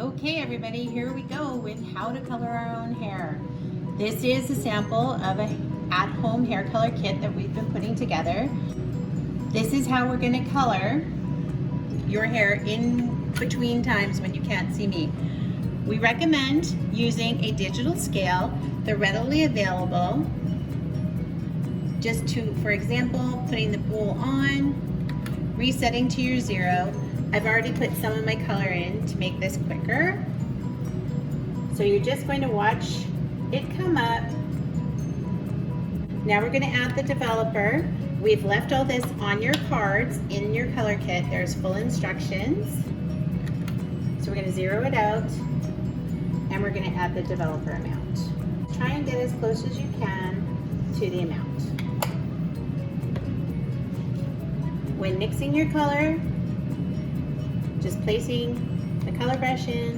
Okay, everybody, here we go with how to color our own hair. This is a sample of an at-home hair color kit that we've been putting together. This is how we're going to color your hair in between times when you can't see me. We recommend using a digital scale. They're readily available. Just to, for example, putting the bowl on, resetting to your 0. I've already put some of my color in to make this quicker. So you're just going to watch it come up. Now we're going to add the developer. We've left all this on your cards in your color kit. There's full instructions. So we're going to 0 it out and we're going to add the developer amount. Try and get as close as you can to the amount. When mixing your color, just placing the color brush in,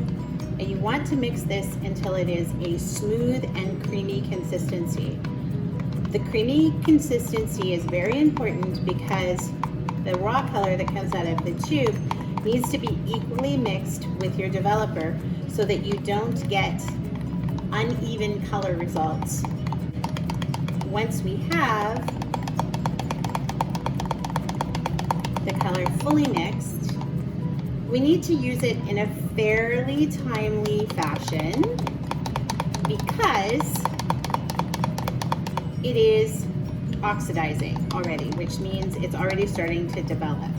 and you want to mix this until it is a smooth and creamy consistency. The creamy consistency is very important because the raw color that comes out of the tube needs to be equally mixed with your developer so that you don't get uneven color results. Once we have the color fully mixed, we need to use it in a fairly timely fashion because it is oxidizing already, which means it's already starting to develop.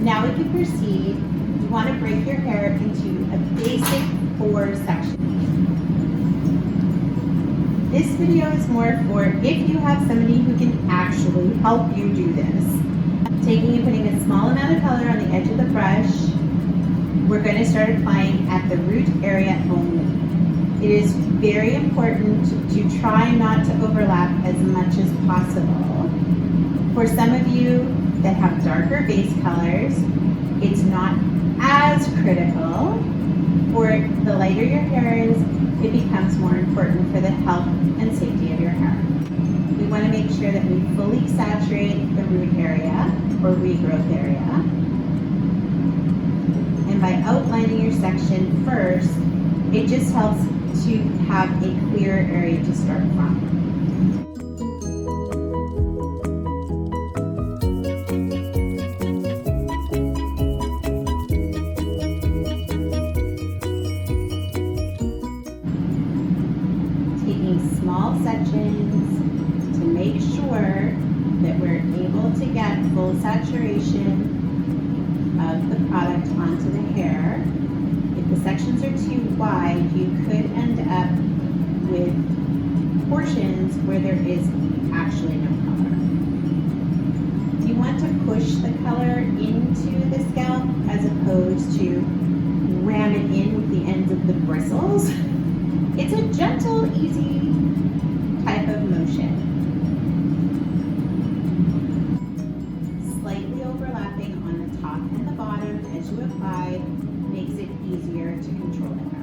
Now we can proceed. You want to break your hair into a basic 4 sections. This video is more for if you have somebody who can actually help you do this. Taking and putting a small amount of color on the edge of the brush, we're going to start applying at the root area only. It is very important to try not to overlap as much as possible. For some of you that have darker base colors, it's not as critical. For the lighter your hair is, it becomes more important for the health and safety of your hair. We want to make sure that we fully saturate the root area or regrowth area. And by outlining your section first, it just helps to have a clear area to start from. Small sections to make sure that we're able to get full saturation of the product onto the hair. If the sections are too wide, you could end up with portions where there is actually no color. You want to push the color into the scalp as opposed to ram it in with the ends of the bristles. It's a gentle, easy type of motion. Slightly overlapping on the top and the bottom as you apply makes it easier to control the hair.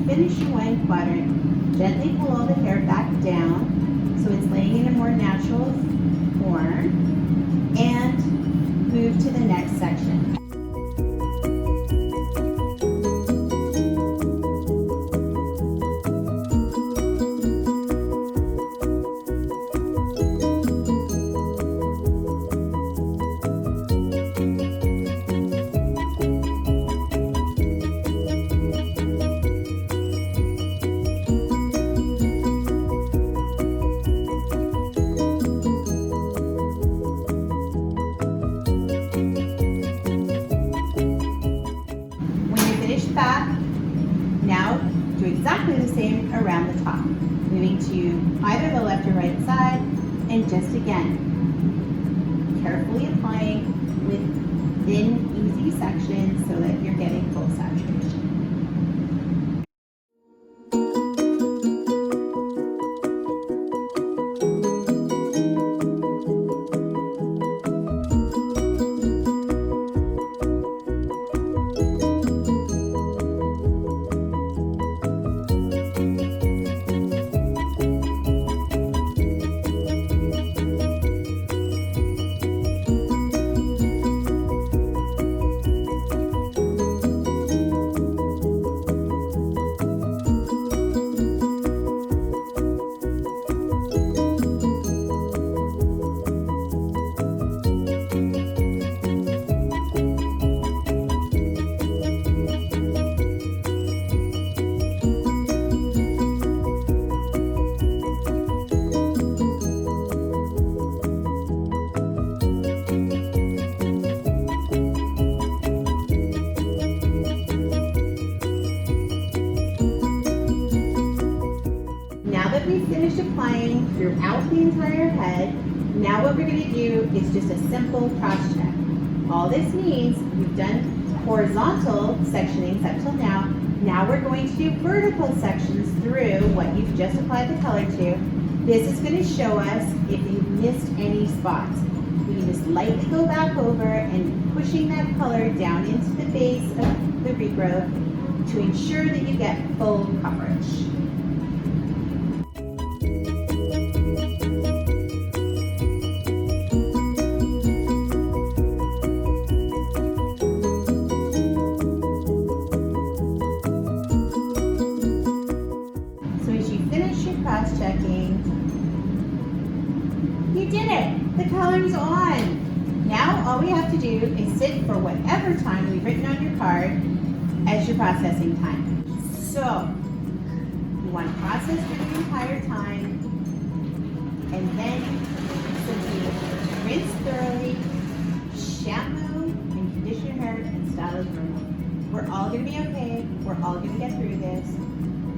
Finish your wine quadrant, gently pull all the hair back down so it's laying in a more natural form, and move to the next section. Back. Now do exactly the same around the top, moving to either the left or right side, and just again, carefully applying with thin, easy sections so that you're getting saturation. Now that we've finished applying throughout the entire head, now what we're going to do is just a simple cross check. All this means we've done horizontal sectionings up till now. Now we're going to do vertical sections through what you've just applied the color to. This is going to show us if you've missed any spots. We can just lightly go back over and pushing that color down into the base of the regrowth to ensure that you get full coverage. Cross-checking. You did it! The color's on! Now all we have to do is sit for whatever time we've written on your card as your processing time. So, you want to process for the entire time, and then simply rinse thoroughly, shampoo and condition your hair, and style as normal. We're all going to be okay. We're all going to get through this.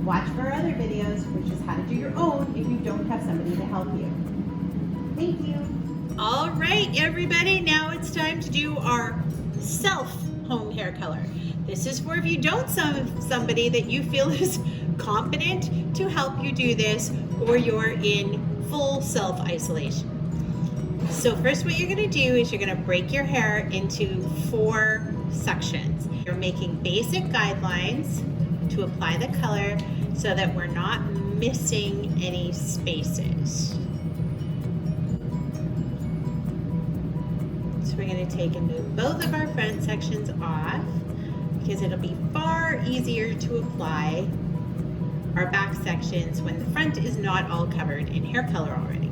Watch for our other videos, which is how to do your own if you don't have somebody to help you. Thank you. All right, everybody, now it's time to do our self-home hair color. This is for if you don't have somebody that you feel is competent to help you do this, or you're in full self-isolation. So first what you're gonna do is you're gonna break your hair into 4 sections. You're making basic guidelines to apply the color so that we're not missing any spaces. So we're going to take and move both of our front sections off because it'll be far easier to apply our back sections when the front is not all covered in hair color already.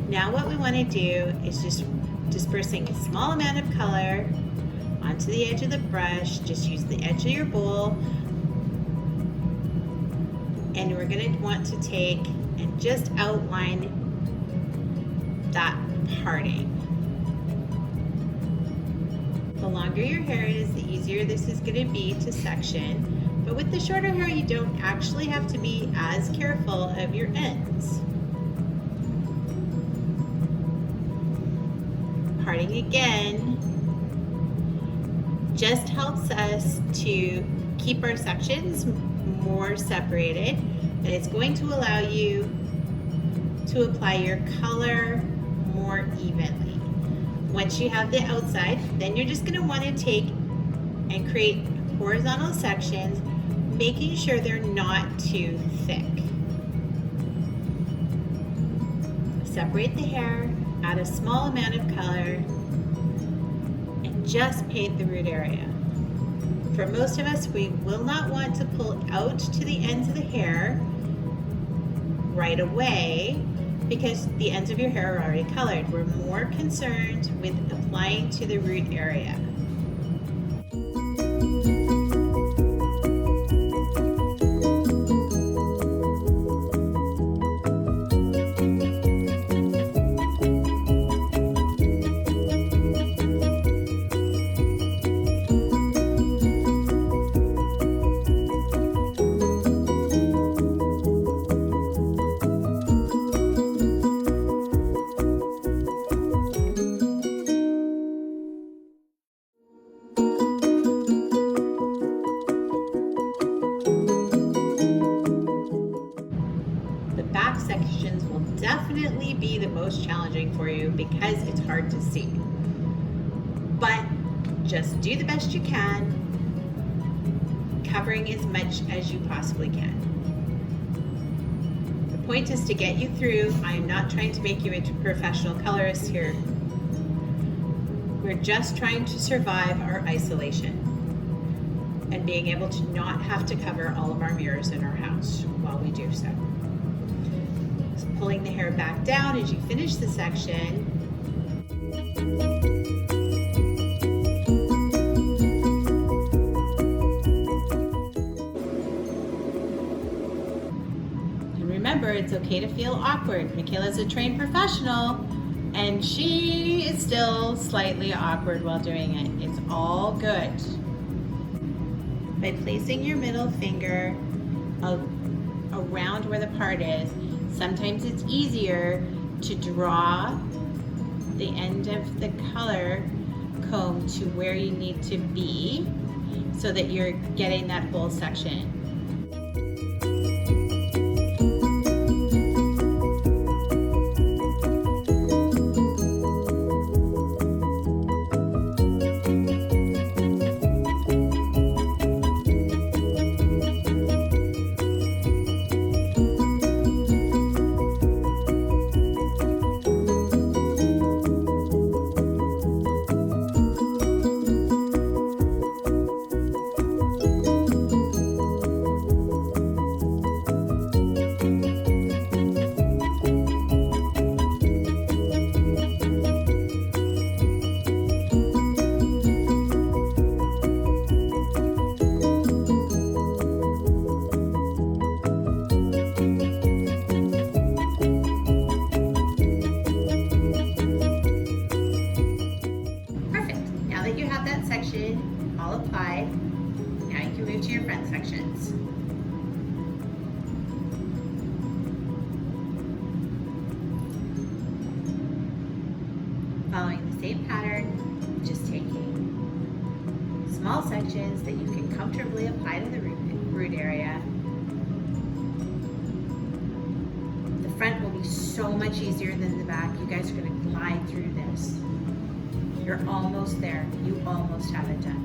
Now what we want to do is just dispersing a small amount of color onto the edge of the brush. Just use the edge of your bowl. And we're going to want to take and just outline that parting. The longer your hair is, the easier this is going to be to section. But with the shorter hair, you don't actually have to be as careful of your ends. Parting again just helps us to keep our sections more separated, and it's going to allow you to apply your color more evenly. Once you have the outside, then you're just going to want to take and create horizontal sections, making sure they're not too thick. Separate the hair, add a small amount of color, and just paint the root area. For most of us, we will not want to pull out to the ends of the hair right away because the ends of your hair are already colored. We're more concerned with applying to the root area. definitely be the most challenging for you because it's hard to see. But just do the best you can, covering as much as you possibly can. The point is to get you through. I am not trying to make you into a professional colorist here. We're just trying to survive our isolation and being able to not have to cover all of our mirrors in our house while we do so. So pulling the hair back down as you finish the section. And remember, it's okay to feel awkward. Michaela's a trained professional and she is still slightly awkward while doing it. It's all good. By placing your middle finger around where the part is, sometimes it's easier to draw the end of the color comb to where you need to be so that you're getting that whole section. All applied. Now you can move to your front sections. Following the same pattern, just taking small sections that you can comfortably apply to the root area. The front will be so much easier than the back. You guys are going to glide through this. You're almost there. You almost have it done.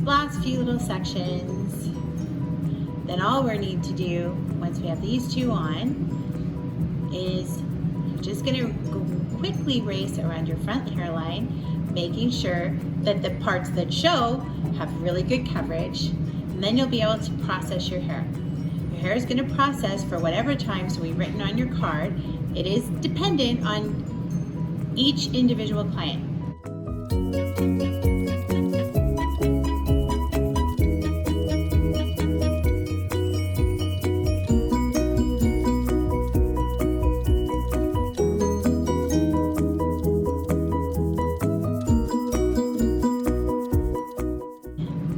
Last few little sections. Then all we need to do once we have these two on is you're just going to quickly race around your front hairline, making sure that the parts that show have really good coverage, and then you'll be able to process your hair. Your hair is going to process for whatever times we've written on your card. It is dependent on each individual client.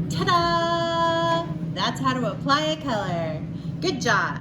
Ta-da! That's how to apply a color. Good job.